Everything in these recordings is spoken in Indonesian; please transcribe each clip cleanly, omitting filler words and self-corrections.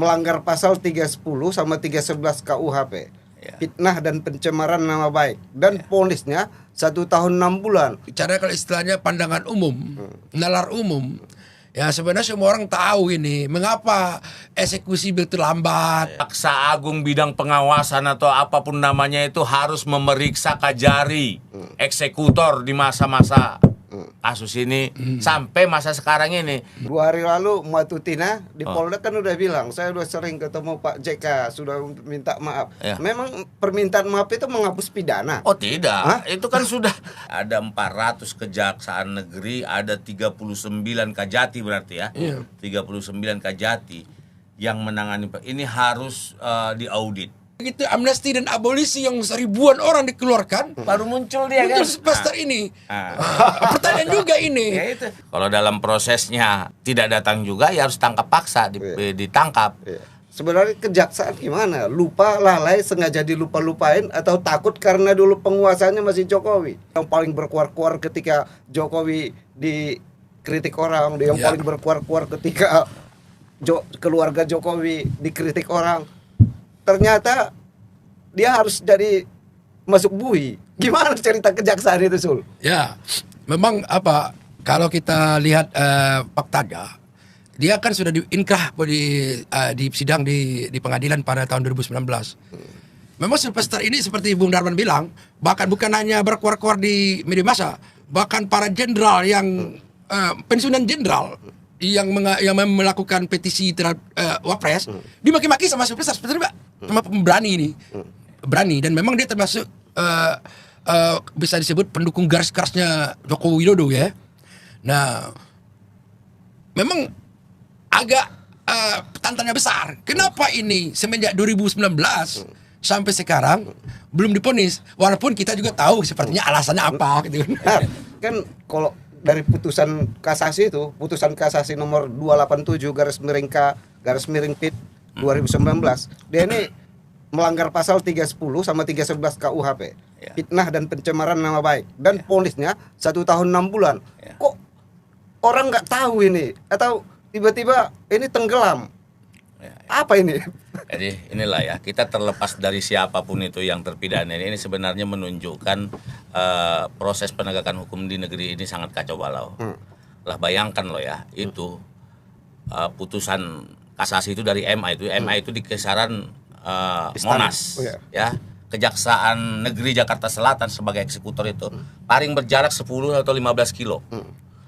melanggar pasal 310 sama 311 KUHP. Fitnah dan pencemaran nama baik, dan vonisnya 1 tahun 6 bulan. Cara kalau istilahnya pandangan umum, nalar umum. Ya sebenarnya semua orang tahu ini mengapa eksekusi begitu lambat. Jaksa Agung bidang pengawasan atau apapun namanya itu harus memeriksa kajari eksekutor di masa-masa kasus ini sampai masa sekarang ini. 2 hari lalu Matutina di Polda kan udah bilang, saya udah sering ketemu Pak JK, sudah minta maaf. Memang permintaan maaf itu menghapus pidana? Oh tidak, itu kan sudah ada 400 kejaksaan negeri, ada 39 kajati berarti ya. 39 kajati yang menangani ini harus diaudit. Gitu amnesti dan abolisi yang ribuan orang dikeluarkan Baru muncul dia kan. muncul semester ini. Pertanyaan juga ini. Ya itu. Kalau dalam prosesnya tidak datang juga ya harus tangkap paksa, ditangkap. Sebenarnya kejaksaan gimana? Lupa, lalai, sengaja dilupa-lupain, atau takut karena dulu penguasanya masih Jokowi? Yang paling berkuar-kuar ketika Jokowi dikritik orang, yang paling berkuar-kuar ketika keluarga Jokowi dikritik orang. Ternyata dia harus jadi masuk bui. Gimana cerita kejaksaan itu, Sul? Ya, memang apa? Kalau kita lihat faktanya, dia kan sudah diinkrah di sidang di pengadilan pada tahun 2019. Memang semester ini seperti Bung Darman bilang, bahkan bukan hanya berkuar-kuar di media massa, bahkan para jenderal yang pensiunan jenderal yang melakukan petisi terhadap Wapres dimaki-maki sama Surpres sebenarnya sama pemberani ini. Berani, dan memang dia termasuk bisa disebut pendukung garis kerasnya Joko Widodo ya. Nah, memang agak tantangannya besar. Kenapa ini semenjak 2019 sampai sekarang belum diponis, walaupun kita juga tahu sepertinya alasannya apa gitu. Kan kalau dari putusan kasasi itu, putusan kasasi nomor 287 garis miring K garis miring PIT 2019, dia ini melanggar pasal 310 sama 311 KUHP. Fitnah dan pencemaran nama baik, dan vonisnya 1 tahun 6 bulan. Kok orang nggak tahu ini, atau tiba-tiba ini tenggelam? Apa ini? Jadi inilah ya, kita terlepas dari siapapun itu yang terpidana ini sebenarnya menunjukkan proses penegakan hukum di negeri ini sangat kacau balau. Lah bayangkan loh ya, itu putusan kasasi itu dari MA itu di kisaran Monas, ya. Kejaksaan Negeri Jakarta Selatan sebagai eksekutor itu paling berjarak 10 atau 15 kilo.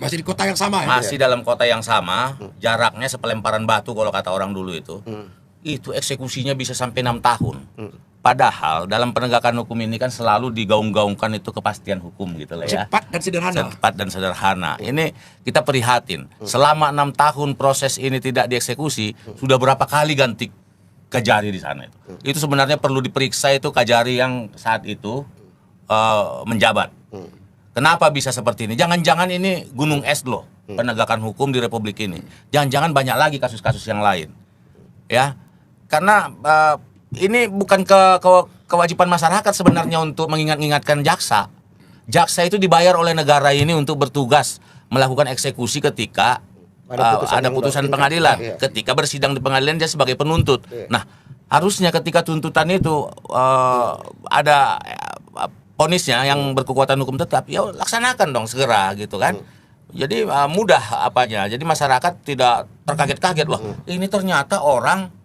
Masih di kota yang sama ya? Masih dalam kota yang sama, jaraknya sepelemparan batu kalau kata orang dulu itu. Itu eksekusinya bisa sampai 6 tahun. Padahal dalam penegakan hukum ini kan selalu digaung-gaungkan itu kepastian hukum gitu lah ya. Cepat dan sederhana. Cepat dan sederhana. Ini kita prihatin. Selama 6 tahun proses ini tidak dieksekusi, sudah berapa kali ganti kajari di sana itu. Itu sebenarnya perlu diperiksa itu kajari yang saat itu menjabat. Kenapa bisa seperti ini? Jangan-jangan ini gunung es loh penegakan hukum di Republik ini. Jangan-jangan banyak lagi kasus-kasus yang lain. Ya. Karena ini bukan kewajiban masyarakat sebenarnya untuk mengingat-ingatkan jaksa. Jaksa itu dibayar oleh negara ini untuk bertugas melakukan eksekusi ketika ada putusan pengadilan. Ketika bersidang di pengadilan dia sebagai penuntut. Nah, harusnya ketika tuntutan itu ada vonisnya yang berkekuatan hukum tetap, ya laksanakan dong segera gitu kan. Jadi mudah apanya. Jadi masyarakat tidak terkaget-kaget loh. Ini ternyata orang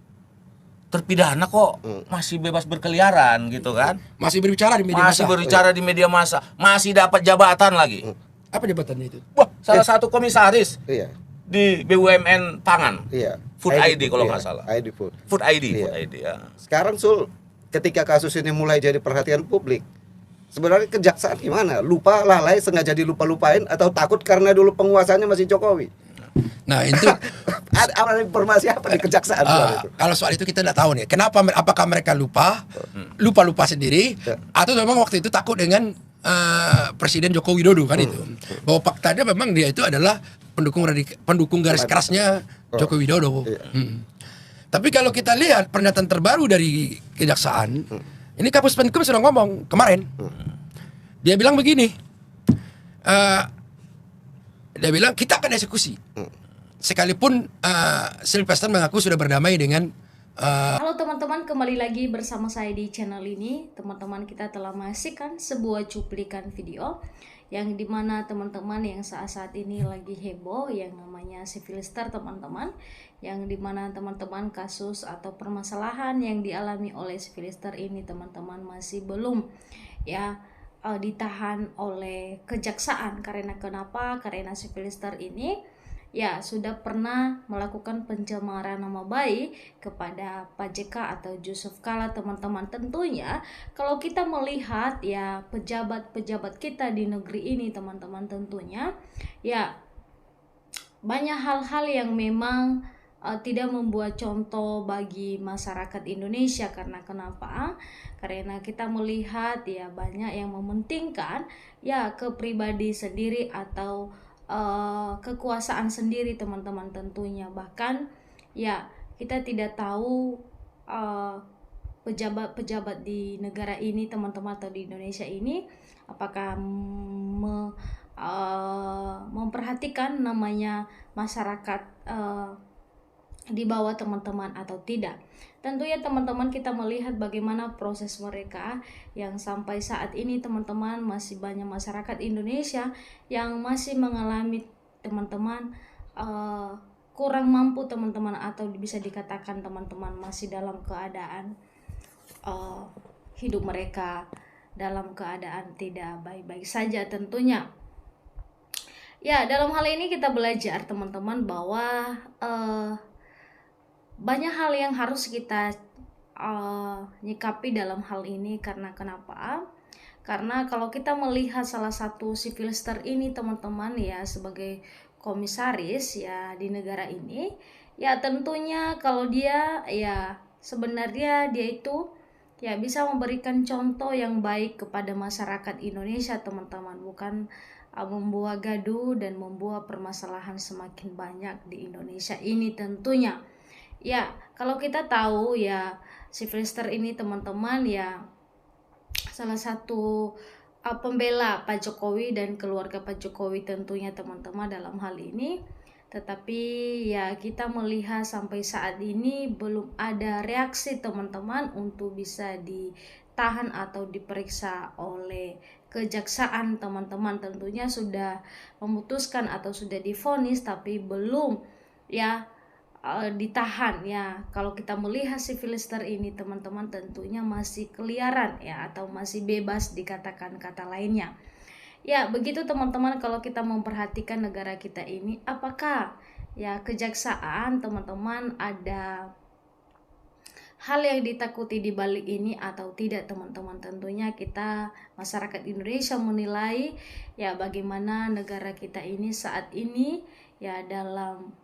terpidana kok masih bebas berkeliaran gitu kan. Masih berbicara di media massa. Masih berbicara di media massa, masih dapat jabatan lagi. Apa jabatannya itu? Wah, salah satu komisaris di BUMN pangan. Food ID kalau nggak salah. Food ID ya. Sekarang Sul, ketika kasus ini mulai jadi perhatian publik, sebenarnya kejaksaan gimana? Lupa, lalai, sengaja dilupa-lupain, atau takut karena dulu penguasanya masih Jokowi? Nah itu ada informasi apa di kejaksaan soal itu? Kalau soal itu kita tidak tahu nih. Kenapa? Apakah mereka lupa sendiri, atau memang waktu itu takut dengan Presiden Joko Widodo kan itu? Bahwa faktanya memang dia itu adalah pendukung garis kerasnya Joko Widodo. Tapi kalau kita lihat pernyataan terbaru dari kejaksaan, ini Kapus Penkum sudah ngomong kemarin. Dia bilang begini. Dia bilang kita akan eksekusi sekalipun Sylvester mengaku sudah berdamai dengan Halo teman-teman, kembali lagi bersama saya di channel ini. Teman-teman, kita telah menyaksikan sebuah cuplikan video yang dimana teman-teman yang saat ini lagi heboh yang namanya si Filister, teman-teman, yang dimana teman-teman kasus atau permasalahan yang dialami oleh si Filister ini teman-teman masih belum ya ditahan oleh kejaksaan. Karena kenapa? Karena si Filister ini ya sudah pernah melakukan pencemaran nama baik kepada Pak JK atau Yusuf Kala, teman-teman. Tentunya kalau kita melihat ya pejabat-pejabat kita di negeri ini teman-teman, tentunya ya banyak hal-hal yang memang tidak membuat contoh bagi masyarakat Indonesia. Karena kenapa? Karena kita melihat ya banyak yang mementingkan ya kepribadi sendiri atau kekuasaan sendiri, teman-teman. Tentunya bahkan ya kita tidak tahu pejabat-pejabat di negara ini, teman-teman, atau di Indonesia ini apakah memperhatikan namanya masyarakat di bawah, teman-teman, atau tidak. Tentunya teman-teman, kita melihat bagaimana proses mereka yang sampai saat ini teman-teman masih banyak masyarakat Indonesia yang masih mengalami, teman-teman, kurang mampu, teman-teman, atau bisa dikatakan teman-teman masih dalam keadaan hidup mereka dalam keadaan tidak baik-baik saja tentunya. Ya, dalam hal ini kita belajar, teman-teman, bahwa banyak hal yang harus kita nyikapi dalam hal ini. Karena kenapa? Karena kalau kita melihat salah satu si Filister ini, teman-teman, ya sebagai komisaris ya di negara ini, ya tentunya kalau dia ya sebenarnya dia itu ya bisa memberikan contoh yang baik kepada masyarakat Indonesia, teman-teman, bukan membuat gaduh dan membuat permasalahan semakin banyak di Indonesia ini tentunya. Ya, kalau kita tahu ya si Filister ini, teman-teman, ya salah satu pembela Pak Jokowi dan keluarga Pak Jokowi tentunya, teman-teman, dalam hal ini. Tetapi ya kita melihat sampai saat ini belum ada reaksi, teman-teman, untuk bisa ditahan atau diperiksa oleh kejaksaan, teman-teman. Tentunya sudah memutuskan atau sudah divonis tapi belum ya ditahan ya. Kalau kita melihat si Filister ini, teman-teman, tentunya masih keliaran ya, atau masih bebas dikatakan kata lainnya. Ya, begitu, teman-teman, kalau kita memperhatikan negara kita ini, apakah ya kejaksaan, teman-teman, ada hal yang ditakuti di balik ini atau tidak, teman-teman. Tentunya kita masyarakat Indonesia menilai ya bagaimana negara kita ini saat ini ya dalam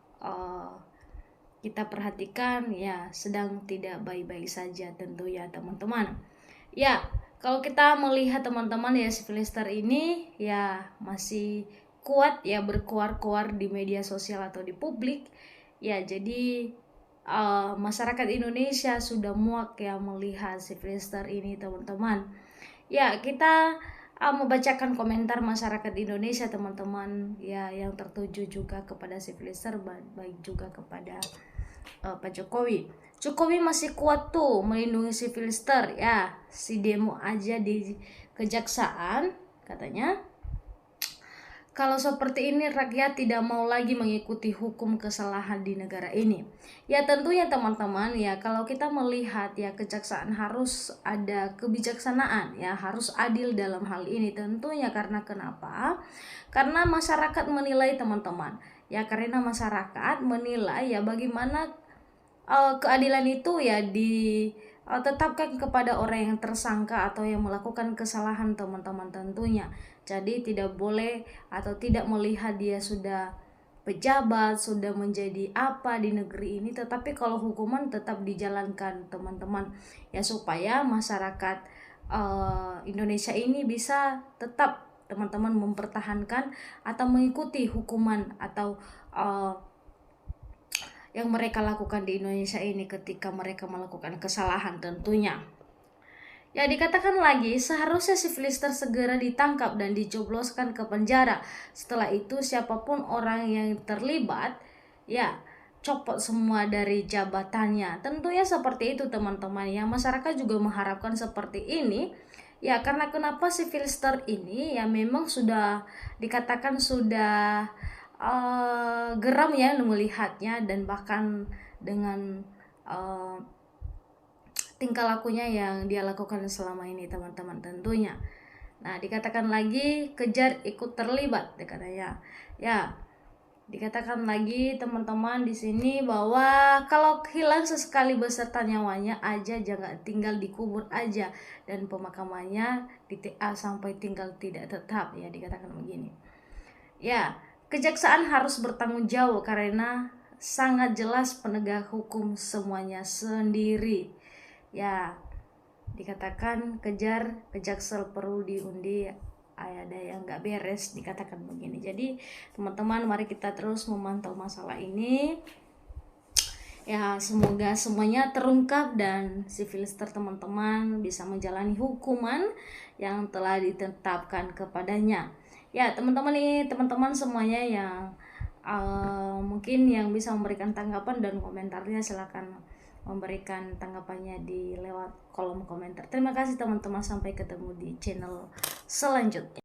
kita perhatikan ya sedang tidak baik-baik saja tentunya, teman-teman. Ya, kalau kita melihat, teman-teman, ya si Filister ini ya masih kuat ya berkuar-kuar di media sosial atau di publik. Ya, jadi masyarakat Indonesia sudah muak ya melihat si Filister ini, teman-teman. Ya, kita membacakan komentar masyarakat Indonesia, teman-teman, ya yang tertuju juga kepada si Filister, baik juga kepada Pak Jokowi. Jokowi masih kuat tuh melindungi si Filister ya, si demo aja di kejaksaan katanya. Kalau seperti ini rakyat tidak mau lagi mengikuti hukum kesalahan di negara ini. Ya tentunya, teman-teman, ya kalau kita melihat ya kejaksaan harus ada kebijaksanaan ya, harus adil dalam hal ini tentunya. Karena kenapa? Karena masyarakat menilai, teman-teman. Ya karena masyarakat menilai ya bagaimana keadilan itu ya ditetapkan kepada orang yang tersangka atau yang melakukan kesalahan, teman-teman, tentunya. Jadi tidak boleh atau tidak melihat dia sudah pejabat, sudah menjadi apa di negeri ini, tetapi kalau hukuman tetap dijalankan, teman-teman, ya supaya masyarakat Indonesia ini bisa tetap, teman-teman, mempertahankan atau mengikuti hukuman atau yang mereka lakukan di Indonesia ini ketika mereka melakukan kesalahan tentunya. Ya dikatakan lagi, seharusnya si Filister segera ditangkap dan dijobloskan ke penjara. Setelah itu siapapun orang yang terlibat ya copot semua dari jabatannya. Tentunya seperti itu teman-teman ya. Masyarakat juga mengharapkan seperti ini. Ya karena kenapa si Filster ini ya memang sudah dikatakan sudah geram ya melihatnya, dan bahkan dengan tingkah lakunya yang dia lakukan selama ini teman-teman tentunya. Nah dikatakan lagi Kejar ikut terlibat katanya ya. Dikatakan lagi teman-teman di sini bahwa kalau hilang sesekali beserta nyawanya aja, jangan tinggal dikubur aja, dan pemakamannya di TA sampai tinggal tidak tetap ya, dikatakan begini. Ya, kejaksaan harus bertanggung jawab karena sangat jelas penegak hukum semuanya sendiri. Ya, dikatakan Kejaksel perlu diundi, ada yang nggak beres, dikatakan begini. Jadi teman-teman mari kita terus memantau masalah ini ya, semoga semuanya terungkap dan si Filster teman-teman bisa menjalani hukuman yang telah ditetapkan kepadanya. Ya teman-teman, ini teman-teman semuanya yang mungkin yang bisa memberikan tanggapan dan komentarnya, silakan memberikan tanggapannya di lewat kolom komentar. Terima kasih teman-teman, sampai ketemu di channel selanjutnya.